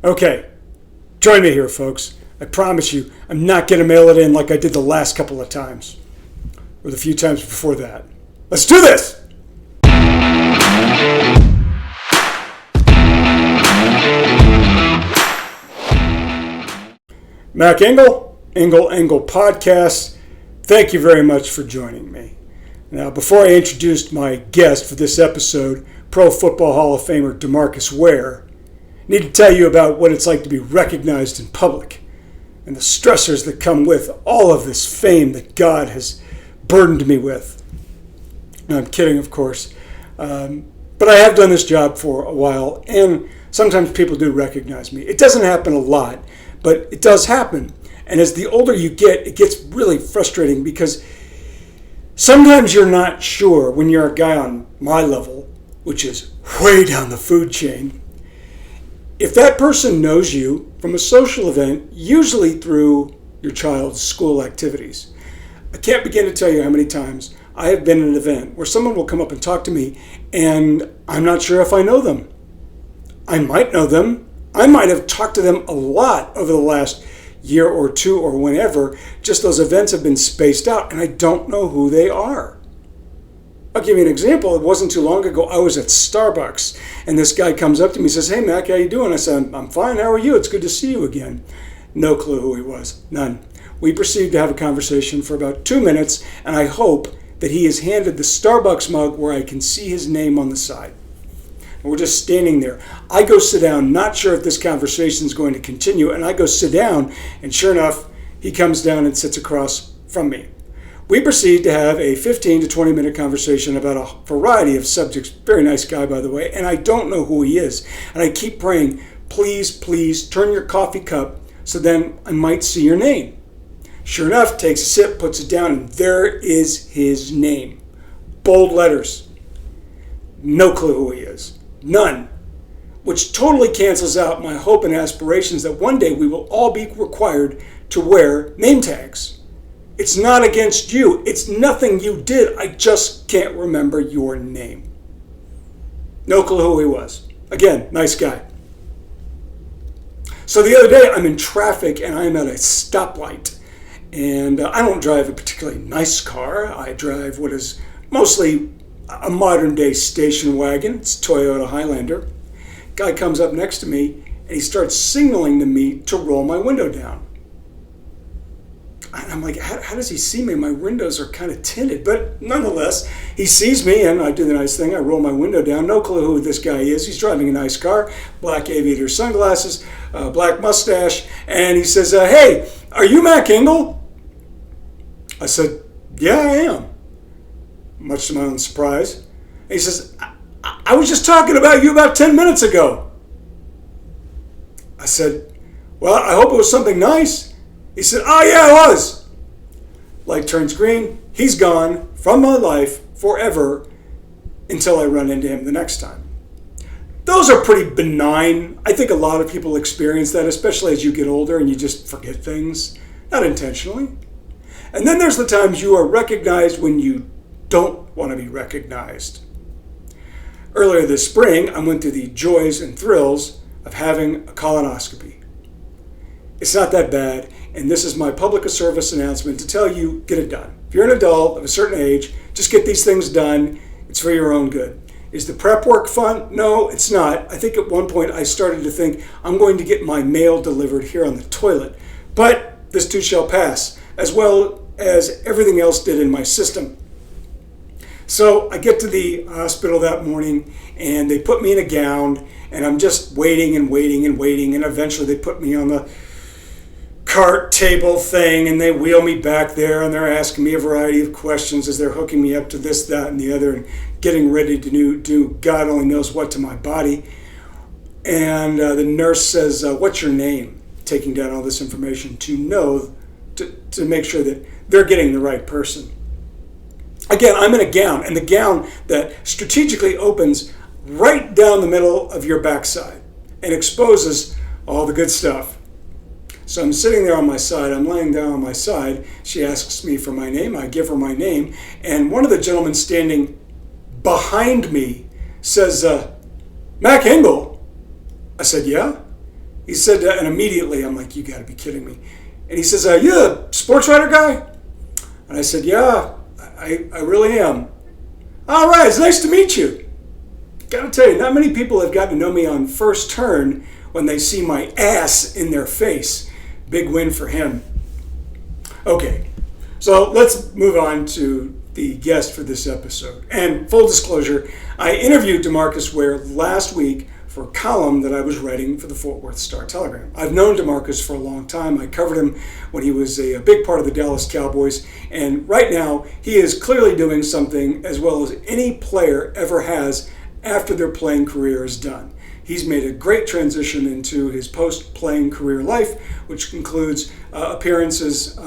Okay, join me here, folks. I promise you, I'm not going to mail it in like I did the last couple of times, or the few times before that. Let's do this! Mac Engel, Engel Podcast. Thank you very much for joining me. Now, before I introduce my guest for this episode, Pro Football Hall of Famer DeMarcus Ware, I need to tell you about what it's like to be recognized in public and the stressors that come with all of this fame that God has burdened me with. No, I'm kidding, of course. But I have done this job for a while, and sometimes people do recognize me. It doesn't happen a lot, but it does happen. And as the older you get, it gets really frustrating because sometimes you're not sure when you're a guy on my level, which is way down the food chain, if that person knows you from a social event, usually through your child's school activities. I can't begin to tell you how many times I have been at an event where someone will come up and talk to me and I'm not sure if I know them. I might know them. I might have talked to them a lot over the last year or two or whenever, just those events have been spaced out and I don't know who they are. I'll give you an example. It wasn't too long ago, I was at Starbucks and this guy comes up to me and says, "Hey Mac, how you doing?" I said, "I'm fine, how are you? It's good to see you again." No clue who he was, none. We proceeded to have a conversation for about 2 minutes and I hope that he is handed the Starbucks mug where I can see his name on the side. And we're just standing there. I go sit down, not sure if this conversation is going to continue, and I go sit down, and sure enough, he comes down and sits across from me. We proceed to have a 15 to 20 minute conversation about a variety of subjects. Very nice guy, by the way, and I don't know who he is. And I keep praying, please turn your coffee cup so then I might see your name. Sure enough, takes a sip, puts it down, and there is his name. Bold letters. No clue who he is. None. Which totally cancels out my hope and aspirations that one day we will all be required to wear name tags. It's not against you. It's nothing you did. I just can't remember your name. No clue who he was. Again, nice guy. So the other day I'm in traffic and I'm at a stoplight. And I don't drive a particularly nice car. I drive what is mostly a modern day station wagon. It's a Toyota Highlander. Guy comes up next to me and he starts signaling to me to roll my window down. And I'm like, how does he see me? My windows are kind of tinted, but nonetheless, he sees me and I do the nice thing. I roll my window down. No clue who this guy is. He's driving a nice car, black aviator sunglasses, black mustache, and he says, "Hey, are you Mac Engel?" I said, "Yeah, I am," much to my own surprise. And he says, I was just talking about you about 10 minutes ago. I said, "Well, I hope it was something nice." He said, "Oh yeah, it was." Light turns green. He's gone from my life forever until I run into him the next time. Those are pretty benign. I think a lot of people experience that, especially as you get older and you just forget things, not intentionally. And then there's the times you are recognized when you don't want to be recognized. Earlier this spring, I went through the joys and thrills of having a colonoscopy. It's not that bad, and this is my public service announcement to tell you, get it done. If you're an adult of a certain age, just get these things done. It's for your own good. Is the prep work fun? No, it's not. I think at one point I started to think I'm going to get my mail delivered here on the toilet. But this too shall pass, as well as everything else did in my system. So I get to the hospital that morning and they put me in a gown and I'm just waiting and eventually they put me on the cart table thing and they wheel me back there and they're asking me a variety of questions as they're hooking me up to this, that, and the other and getting ready to do God only knows what to my body. And the nurse says, "What's your name?" Taking down all this information to make sure that they're getting the right person. Again, I'm in a gown, and the gown that strategically opens right down the middle of your backside and exposes all the good stuff. So I'm sitting there on my side, I'm laying down on my side. She asks me for my name, I give her my name, and one of the gentlemen standing behind me says, "Mac Engel?" I said, "Yeah." He said, and immediately I'm like, you got to be kidding me. And he says, you a sports writer guy? And I said, yeah, I really am. All right, it's nice to meet you. Got to tell you, not many people have gotten to know me on first turn when they see my ass in their face. Big win for him. Okay, so let's move on to the guest for this episode. And full disclosure, I interviewed DeMarcus Ware last week for a column that I was writing for the Fort Worth Star-Telegram. I've known DeMarcus for a long time. I covered him when he was a big part of the Dallas Cowboys, and right now he is clearly doing something as well as any player ever has after their playing career is done. He's made a great transition into his post-playing career life, which includes appearances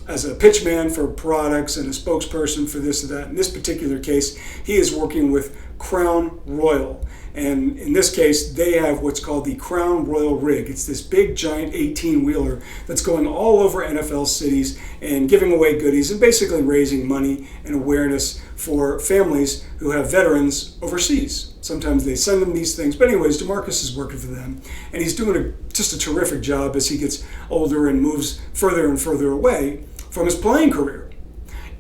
as a pitchman for products and a spokesperson for this or that. In this particular case, he is working with Crown Royal. And in this case, they have what's called the Crown Royal Rig. It's this big, giant 18-wheeler that's going all over NFL cities and giving away goodies and basically raising money and awareness for families who have veterans overseas. Sometimes they send them these things. But anyways, DeMarcus is working for them. And he's doing just a terrific job as he gets older and moves further and further away from his playing career.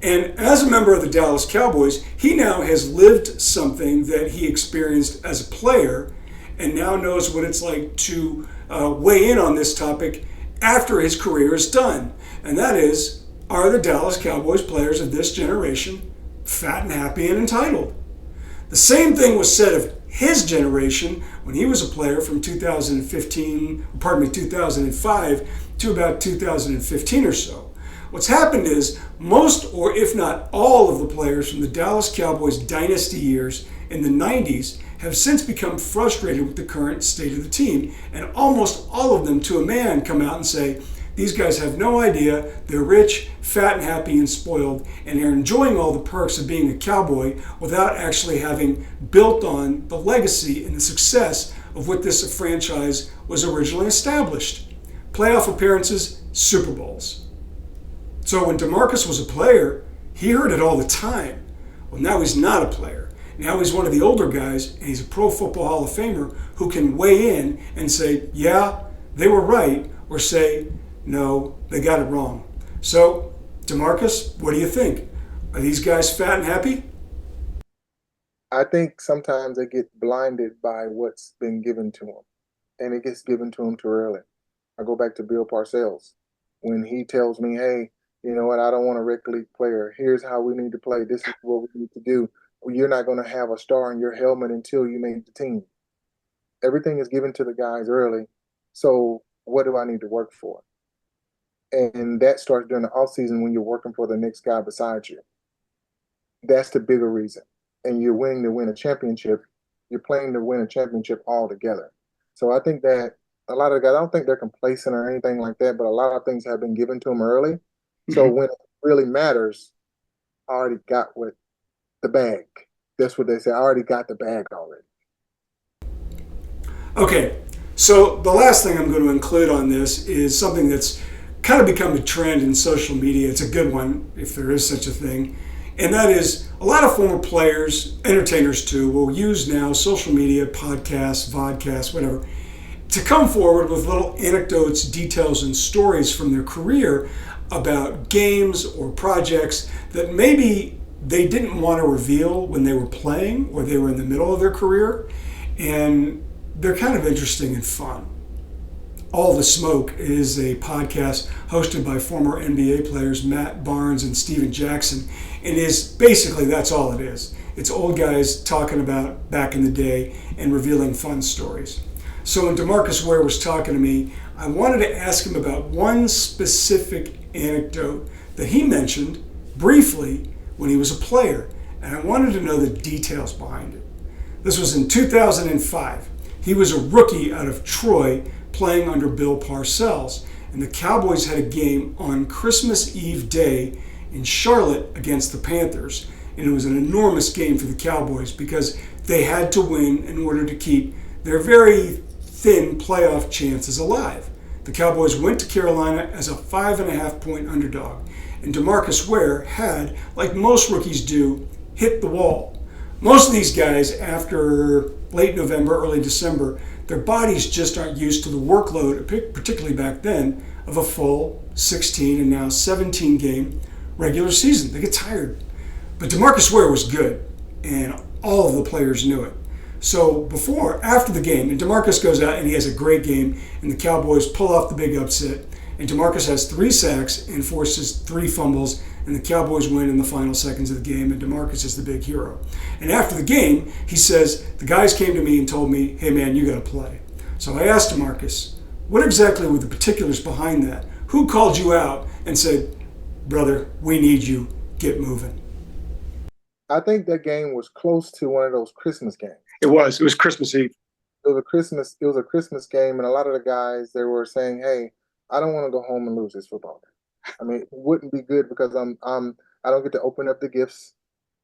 And as a member of the Dallas Cowboys, he now has lived something that he experienced as a player and now knows what it's like to weigh in on this topic after his career is done. And that is, are the Dallas Cowboys players of this generation fat and happy and entitled? The same thing was said of his generation when he was a player from 2005 to about 2015 or so. What's happened is most, or if not all, of the players from the Dallas Cowboys dynasty years in the 90s have since become frustrated with the current state of the team, and almost all of them to a man come out and say, these guys have no idea, they're rich, fat and happy and spoiled, and they're enjoying all the perks of being a Cowboy without actually having built on the legacy and the success of what this franchise was originally established. Playoff appearances, Super Bowls. So when DeMarcus was a player, he heard it all the time. Well, now he's not a player. Now he's one of the older guys, and he's a Pro Football Hall of Famer who can weigh in and say, yeah, they were right, or say, no, they got it wrong. So, DeMarcus, what do you think? Are these guys fat and happy? I think sometimes they get blinded by what's been given to them, and it gets given to them too early. I go back to Bill Parcells. When he tells me, hey, you know what, I don't want a rec league player. Here's how we need to play. This is what we need to do. You're not going to have a star in your helmet until you make the team. Everything is given to the guys early. So what do I need to work for? And that starts during the offseason when you're working for the next guy beside you. That's the bigger reason. And you're winning to win a championship. You're playing to win a championship all together. So I think that a lot of the guys, I don't think they're complacent or anything like that, but a lot of things have been given to them early. So when it really matters, I already got what the bag. That's what they say. I already got the bag already. Okay, so the last thing I'm going to include on this is something that's kind of become a trend in social media. It's a good one, if there is such a thing. And that is a lot of former players, entertainers too, will use now social media, podcasts, vodcasts, whatever, to come forward with little anecdotes, details, and stories from their career about games or projects that maybe they didn't want to reveal when they were playing or they were in the middle of their career. And they're kind of interesting and fun. All the Smoke is a podcast hosted by former NBA players Matt Barnes and Steven Jackson. And basically that's all it is. It's old guys talking about back in the day and revealing fun stories. So when DeMarcus Ware was talking to me, I wanted to ask him about one specific anecdote that he mentioned briefly when he was a player, and I wanted to know the details behind it. This was in 2005. He was a rookie out of Troy playing under Bill Parcells, and the Cowboys had a game on Christmas Eve day in Charlotte against the Panthers, and it was an enormous game for the Cowboys because they had to win in order to keep their very thin playoff chances alive. The Cowboys went to Carolina as a 5.5-point underdog, and DeMarcus Ware had, like most rookies do, hit the wall. Most of these guys, after late November, early December, Their bodies just aren't used to the workload, particularly back then, of a full 16 and now 17 game regular season. They get tired. But DeMarcus Ware was good, and all of the players knew it. So after the game, and DeMarcus goes out and he has a great game, and the Cowboys pull off the big upset, and DeMarcus has 3 sacks and forces 3 fumbles, and the Cowboys win in the final seconds of the game, and DeMarcus is the big hero. And after the game, he says, the guys came to me and told me, hey man, you got to play. So I asked DeMarcus, what exactly were the particulars behind that? Who called you out and said, brother, we need you, get moving? I think that game was close to one of those Christmas games. It was Christmas Eve. It was a Christmas game, and a lot of the guys, they were saying, hey, I don't want to go home and lose this football game. I mean, it wouldn't be good because I don't get to open up the gifts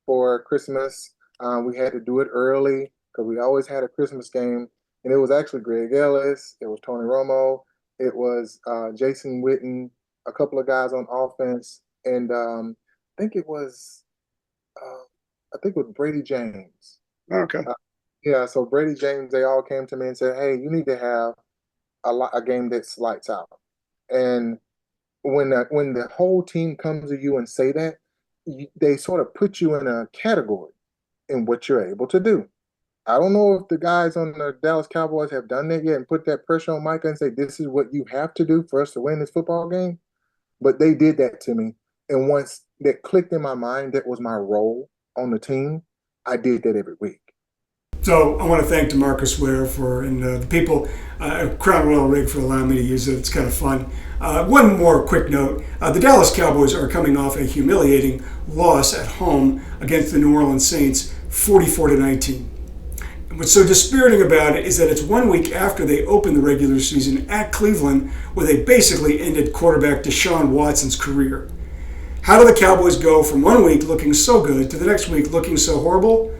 for Christmas. We had to do it early because we always had a Christmas game, and it was actually Greg Ellis, it was Tony Romo, it was Jason Witten, a couple of guys on offense, and I think it was Brady James. Okay. Yeah, so Brady James, they all came to me and said, hey, you need to have a game that's lights out. And when the whole team comes to you and say that, they sort of put you in a category in what you're able to do. I don't know if the guys on the Dallas Cowboys have done that yet and put that pressure on Micah and say, this is what you have to do for us to win this football game. But they did that to me. And once that clicked in my mind, that was my role on the team, I did that every week. So I want to thank DeMarcus Ware and the people at Crown Royal Rig for allowing me to use it. It's kind of fun. One more quick note. The Dallas Cowboys are coming off a humiliating loss at home against the New Orleans Saints, 44-19. And what's so dispiriting about it is that it's 1 week after they opened the regular season at Cleveland, where they basically ended quarterback Deshaun Watson's career. How do the Cowboys go from 1 week looking so good to the next week looking so horrible?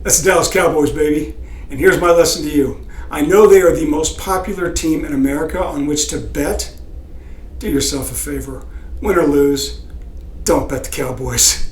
That's the Dallas Cowboys, baby. And here's my lesson to you. I know they are the most popular team in America on which to bet. Do yourself a favor. Win or lose, don't bet the Cowboys.